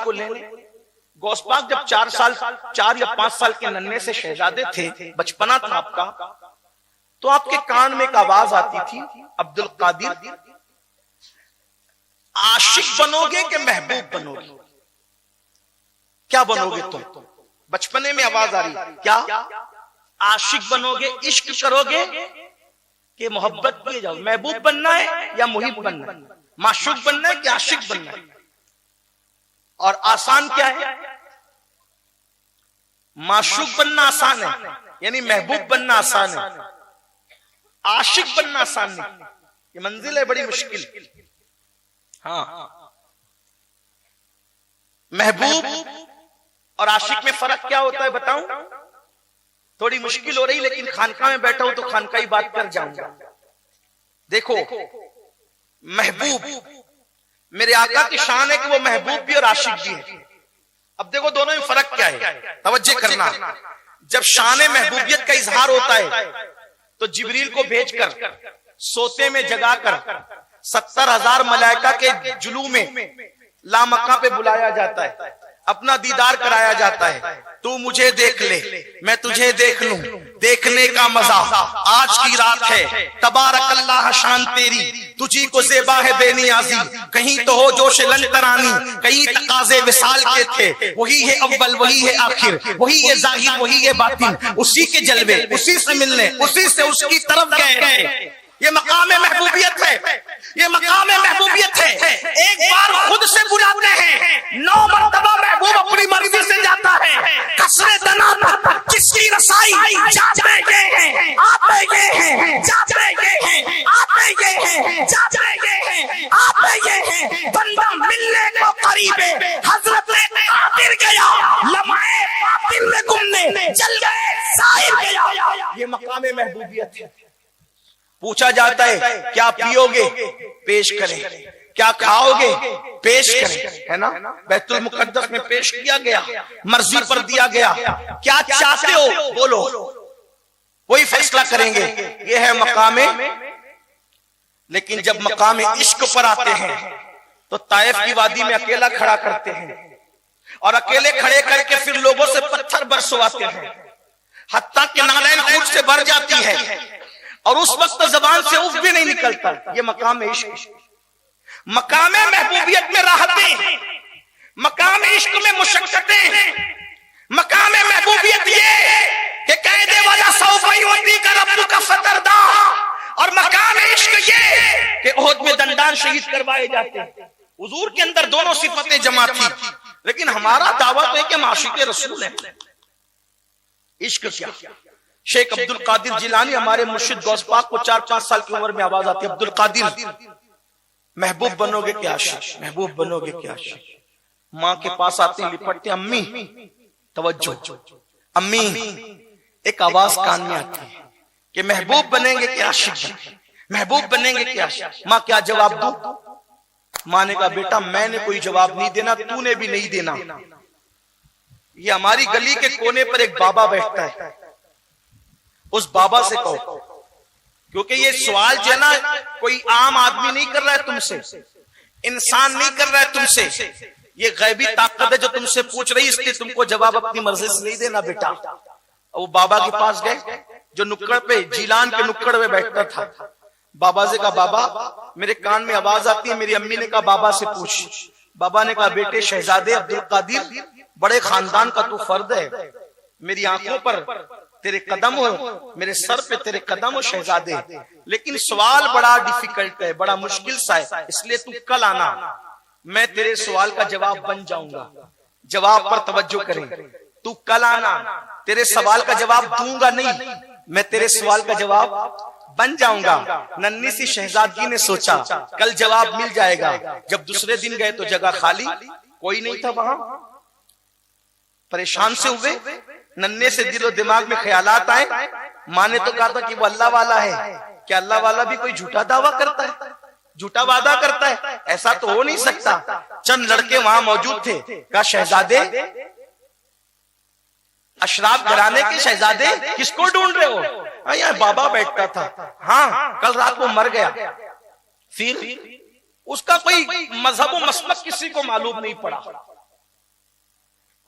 को लेने। गौस पाक जब 4 या 5 साल के नन्हे से शहजादे थे, बचपना था आपका, तो आपके कान में एक आवाज आती थी, अब्दुल कादिर आशिक बनोगे कि महबूब बनोगे? क्या बनोगे तुम? बचपने में आवाज आ रही, क्या आशिक बनोगे, इश्क करोगे कि मोहब्बत किए जाओ? महबूब बनना है या मुहिब बनना है? माशूक बनना है कि आशिक बनना है? और आसान क्या है? माशूक बनना आसान है, यानी महबूब बनना आसान है, आशिक बनना आसान नहीं। ये मंजिल है बड़ी मुश्किल। हाँ, महबूब और आशिक में फर्क क्या होता है बताऊं? थोड़ी मुश्किल हो रही, लेकिन खानका में बैठा हूं तो खानका ही बात कर जाऊंगा। देखो, महबूब मेरे आका की शान है कि वो महबूब भी और आशिक भी है। अब देखो दोनों में फर्क क्या है, तवज्जो करना। जब शान महबूबियत का इजहार होता है तो जिब्रील को भेजकर सोते में जगाकर 70,000 मलाइका के जुलू में लामक्का पे बुलाया जाता है, अपना दीदार कराया जाता है। तू मुझे देख ले, मैं तुझे देख लूं, देखने का मजा आज की रात है। तबारक अल्लाह शान तेरी, तुझी को ज़ेबा है बेनियाजी। कहीं तो हो जोश लंतरानी, कहीं तकाज़े विसाल के थे। वही है अव्वल, वही है आखिर, वही है जाहिर, वही है बातिन। उसी के जलवे, उसी से मिलने, उसी से उसकी तरफ गए हैं। ये मकाम महबूबियत है, ये मकाम महबूबियत है। एक बार खुद से बुलाते हैं, 9 मरतबा महबूब अपनी मर्जी से जाता है। कसरे दना किसकी रसाई, जाते गए हैं, आते गए हैं, जाते गए हैं, आते गए हैं, जाते गए हैं, आते गए हैं। बंदा मिलने को करीब है, हजरत कादिर गया, लम्हे बातिल में गुमने चल गए, साहिब गया। ये मकाम महबूबियत है। पूछा जाता है क्या पियोगे, पेश करें, क्या खाओगे, पेश करें, है ना? बैतुल मुकद्दस में पेश किया गया, मर्जी पर दिया गया। क्या चाहते हो बोलो, वही फैसला करेंगे। ये है मकामे। लेकिन जब मकामे इश्क पर आते हैं तो ताइफ की वादी में अकेला खड़ा करते हैं और अकेले खड़े करके फिर लोगों से पत्थर बरसवाते हैं, हत्ता कि नालैन खून से भर जाती है और उस वक्त जबान से उफ भी नहीं निकलता। ये मकाम इश्क। मकाम महबूबियत में राहतें, मकाम इश्क में मुशक्कतें। मकाम महबूबियत ये कि कहने वाला सौफी का रब्बु का फतरदा, और मकाम इश्क ये कि ओहद में दंडान शहीद करवाए जाते हैं। हुजूर के अंदर दोनों सिफतें जमा थी, लेकिन हमारा दावा तो है कि हम आशिक़े रसूल हैं। इश्क क्या? शेख अब्दुल कादिर जिलानी हमारे मुर्शिद गौस पाक को 4-5 साल की उम्र में आवाज आती है, अब्दुल कादिर महबूब बनोगे क्या आशिक, महबूब बनोगे क्या आशिक? माँ के पास आते हैं, लिपटते, अम्मी तवज्जो, अम्मी। एक आवाज कान में आती है कि महबूब बनेंगे क्या आशिक, महबूब बनेंगे क्या आशिक? माँ क्या जवाब दूं? माँ ने कहा बेटा मैंने कोई जवाब नहीं देना, तूने भी नहीं देना। ये हमारी गली के कोने पर एक बाबा बैठता है, उस बाबा से कहो, क्योंकि ये सवाल जो है ना कोई आम आदमी नहीं कर रहा है तुमसे, इंसान नहीं कर रहा है तुमसे, ये गैबी ताकत है जो तुमसे पूछ रही, इसलिए तुमको जवाब अपनी मर्जी से नहीं देना बेटा। वो बाबा के पास गए जो नुक्कड़ पे, जिलान के नुक्कड़ में बैठता था। बाबा से कहा बाबा मेरे कान में आवाज आती है। मेरी अम्मी ने कहा बाबा से पूछ। बाबा ने कहा बेटे शहजादे अब्दुल कादिर, बड़े खानदान का तू फर्द है, मेरी आंखों पर तेरे कदम हो, मेरे सर पे तेरे कदम हो शहजादे, लेकिन सवाल बड़ा डिफिकल्ट है, बड़ा मुश्किल सा है, इसलिए तू कल आना, मैं तेरे सवाल का जवाब बन जाऊंगा। जवाब पर तवज्जो करें, तू कल आना, तेरे सवाल का जवाब दूंगा नहीं, मैं तेरे सवाल का जवाब बन जाऊंगा। नन्ही सी शहजादी ने सोचा कल जवाब मिल जाएगा। जब दूसरे दिन गए तो जगह खाली, कोई नहीं था वहां। परेशान से हुए, नन्हे से दिलो दिमाग में ख्यालात आए। माँ ने तो कहा था कि वो अल्लाह वाला है, क्या अल्लाह वाला भी कोई झूठा दावा करता है, झूठा वादा करता है? ऐसा तो हो नहीं सकता। चंद लड़के वहां मौजूद थे, कहा शहजादे, अशराफ घराने के शहजादे किसको ढूंढ रहे हो? यहाँ बाबा बैठता था, हाँ कल रात को मर गया। फिर उसका कोई मजहब व मसलक किसी को मालूम नहीं पड़ा।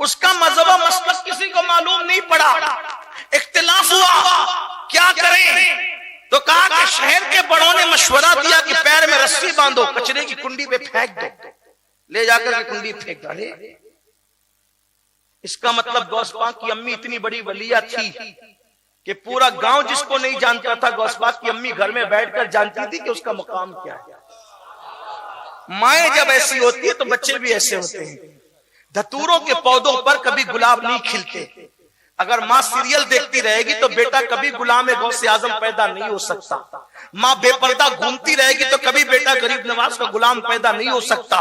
उसका मजहब मसलक किसी को मालूम नहीं पड़ा, इख्तिलाफ हुआ क्या करें। तो कहा कि शहर के बड़ों ने मशवरा दिया कि पैर में रस्सी बांधो, कचरे की कुंडी पे फेंक दो, ले जाकर के कुंडी फेंक डाले। इसका मतलब गौस पाक की अम्मी इतनी बड़ी वलिया थी कि पूरा गांव जिसको नहीं जानता था, गौस पाक की अम्मी घर में बैठकर जानती थी कि उसका मुकाम क्या है। माएं जब ऐसी होती है तो बच्चे भी ऐसे होते हैं। धतूरों के पौधों पर कभी गुलाब नहीं खिलते। अगर माँ सीरियल देखती रहेगी तो बेटा कभी गुलाम गौसे आजम पैदा नहीं हो सकता। माँ बेपर्दा घूमती रहेगी तो कभी बेटा गरीब नवाज का गुलाम पैदा नहीं हो सकता।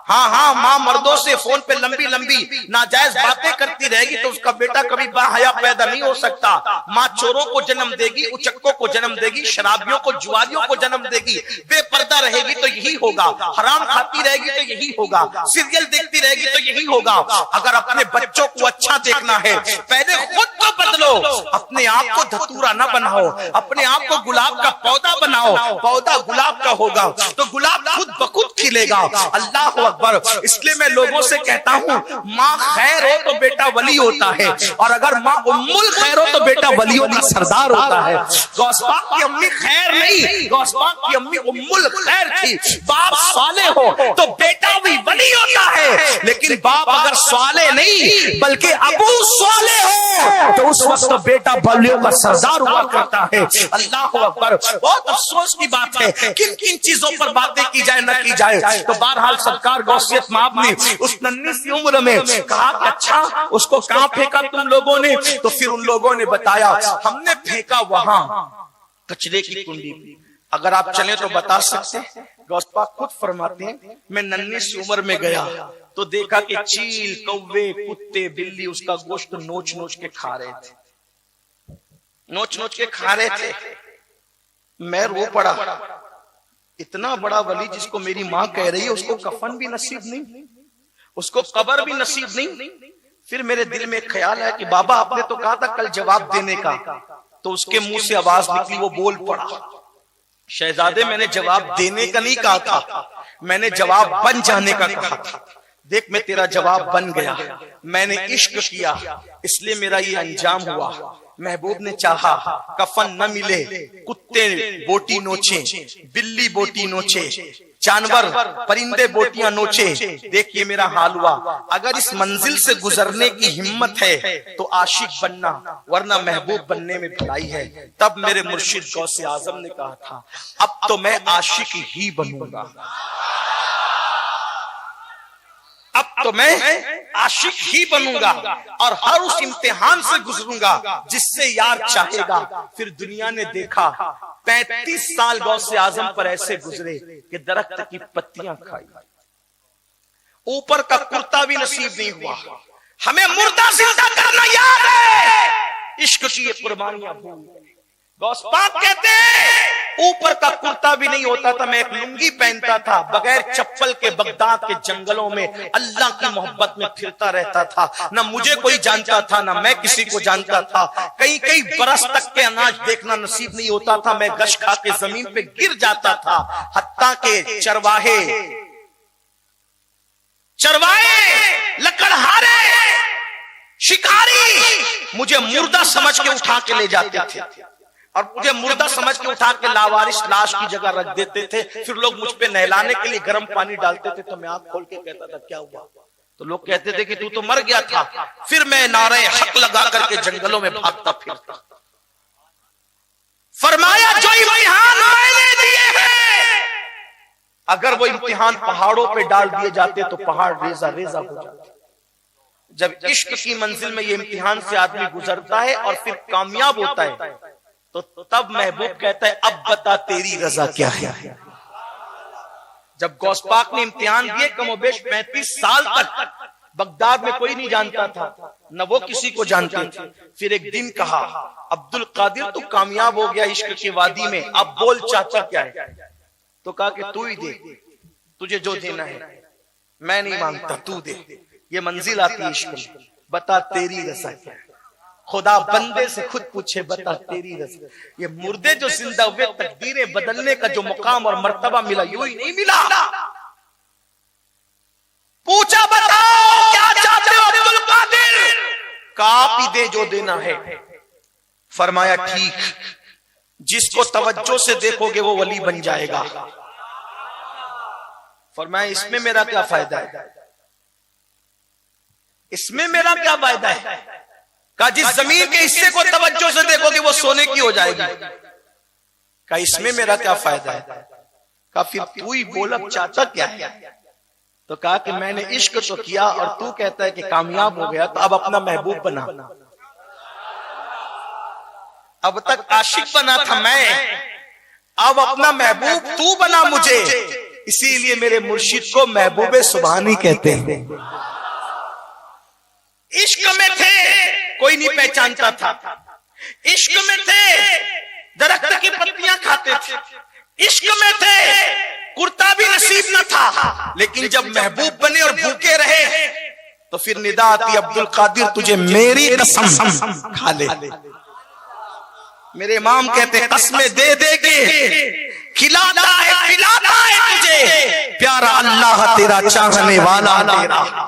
हाँ, माँ मर्दों से फोन पे लंबी लंबी नाजायज बातें करती रहेगी तो उसका बेटा कभी बाहया पैदा नहीं हो सकता। माँ चोरों को जन्म देगी, उचक्कों को जन्म देगी, शराबियों को, जुआरियों को जन्म देगी। बेपर्दा रहेगी तो यही होगा, हराम खाती रहेगी तो यही होगा, सीरियल देखती रहेगी तो यही होगा। अगर अपने बच्चों को अच्छा देखना है, पहले खुद को बदलो, अपने आप को धतूरा न बनाओ, अपने आप को गुलाब का पौधा बनाओ। पौधा गुलाब का होगा तो गुलाब खुद ब खुद खिलेगा। अल्लाह अकबर। इसलिए मैं लोगों से कहता हूँ, माँ खैर हो तो बेटा वली होता है, और अगर माँ उम्मुल खैर हो तो बेटा वलियों का सरदार होता है। गौस पाक की अम्मी खैर नहीं, गौस पाक की अम्मी उम्मुल खैर थी। बाप साले हो तो बेटा भी वली होता है, लेकिन बाप अगर साले नहीं बल्कि अबू साले हो तो उस वक्त बेटा वलियों का सरदार हुआ करता है। अल्लाह अकबर। बहुत अफसोस की बात है, किन किन चीजों पर बातें की जाए न की जाए। तो बहरहाल सरकार गौसियत माब ने उस नन्ही सी उम्र में कहा कि अच्छा उसको कहां फेंका तुम लोगों ने। तो फिर उन लोगों ने बताया, हमने फेंका वहां कचरे की कुंडी पे। अगर आप चले तो बता सकते हैं, गौस पाक खुद फरमाते हैं, मैं नन्ही सी उम्र में गया तो देखा कि चील, कौवे, कुत्ते, बिल्ली उसका गोश्त नोच नोच के खा रहे थे, नोच नोच के खा रहे थे। मैं रो पड़ा। इतना बड़ा वली जिसको मेरी माँ कह रही है, उसको कफन भी नसीब नहीं, उसको कब्र भी नसीब नहीं। फिर मेरे दिल में एक ख्याल है कि बाबा आपने तो कहा था कल जवाब देने का। तो उसके मुंह से आवाज निकली, वो बोल पड़ा, शहजादे मैंने जवाब देने का नहीं कहा था, मैंने जवाब बन जाने का कहा था। देख मैं तेरा जवाब बन गया, मैंने इश्क किया इसलिए मेरा ये अंजाम हुआ। महबूब ने चाहा कफन न मिले, कुत्ते बोटी नोचे, बिल्ली बोटी नोचे, जानवर परिंदे बोटियां नोचे। देखिए मेरा हाल हुआ। अगर इस मंजिल से गुजरने की हिम्मत है तो आशिक बनना, वरना महबूब बनने में भलाई है। तब मेरे मुर्शिद गौसे आजम ने कहा था, अब तो मैं आशिक ही बनूंगा, अब तो मैं आशिक ही बनूंगा और हर उस इम्तिहान से गुजरूंगा जिससे यार चाहेगा। फिर दुनिया ने देखा 35 साल गौसे आजम पर ऐसे गुजरे कि दरख्त की पत्तियां खाई, ऊपर का कुर्ता भी नसीब नहीं हुआ। हमें मुर्दा जिंदा करना याद है, इश्क की ये कुर्बानियां भूल गए। गौस पाक कहते हैं ऊपर का कुर्ता भी नहीं होता था, मैं एक लुंगी पहनता था, बगैर चप्पल के बगदाद के जंगलों में अल्लाह की मोहब्बत में फिरता रहता था। ना मुझे कोई जानता था, ना मैं किसी को जानता था। कई कई बरस तक के अनाज देखना नसीब नहीं होता था, मैं गश खा के जमीन पे गिर जाता था। हत्ता के चरवाहे, लकड़हारे, शिकारी मुझे मुर्दा समझ के उठा के ले जाते थे, और मुझे मुर्दा समझ के उठा के लावारिस लाश की जगह रख देते थे। फिर लोग मुझ पे नहलाने के लिए गर्म पानी डालते थे, तो मैं आंख खोल के कहता था क्या हुआ, तो लोग कहते थे कि तू तो मर गया था। फिर मैं नारे हक लगा करके जंगलों में भागता फिरता। फरमाया जो इम्तिहान मैंने दिए हैं, अगर वो इम्तिहान पहाड़ों पे डाल दिए जाते तो पहाड़ रेजा रेजा हो जाते। जब इश्क की मंजिल में ये इम्तिहान से आदमी गुजरता है और फिर कामयाब होता है, तो तब महबूब कहता है अब बता तेरी रजा क्या है। जब गौस पाक ने इम्तिहान दिए, कमोबेश 35 साल तक बगदाद में कोई नहीं जानता था, न वो किसी को जानते थे। फिर एक दिन कहा, अब्दुल कादिर तू कामयाब हो गया इश्क की वादी में, अब बोल चाचा क्या है। तो कहा कि तू ही दे, तुझे जो देना है, मैं नहीं मांगता, तू दे। ये मंजिल आती है इश्क में, बता तेरी रजा क्या है। खुदा बंदे से खुद पूछे, बता तेरी रजा। ये मुर्दे जो जिंदा हुए, तकदीरें बदलने का जो मुकाम और मर्तबा मिला, यूं ही नहीं मिला। पूछा बताओ क्या चाहते हो अब्दुल कादिर। आप ही दे जो देना है। फरमाया ठीक, जिसको तवज्जो से देखोगे वो वली बन जाएगा। फरमाया इसमें मेरा क्या फायदा है? इसमें मेरा क्या फायदा है? कहा जिस जमीन के हिस्से को तवज्जो से देखोगे वो सोने की हो जाएगी। कहा इसमें मेरा क्या फायदा है? कहा फिर तू ही बोल अब चाहता क्या है? तो कहा कि मैंने इश्क तो किया और तू कहता है कि कामयाब हो गया, तो अब अपना महबूब बना। अब तक आशिक बना था मैं, अब अपना महबूब तू बना मुझे। इसीलिए मेरे मुर्शिद को महबूबे सुभानी कहते हैं। इश्क में थे, कोई नहीं पहचानता था। इश्क में थे, दरख्त की पत्तियां खाते थे। इश्क में थे, कुर्ता भी नसीब न था। लेकिन जब महबूब बने और भूखे रहे तो फिर निदा आती, अब्दुल कादिर तुझे मेरी कसम खा ले। मेरे इमाम कहते कसमें दे दे के खिलाता है पिलाता है तुझे, प्यारा अल्लाह तेरा चाहने वाला तेरा।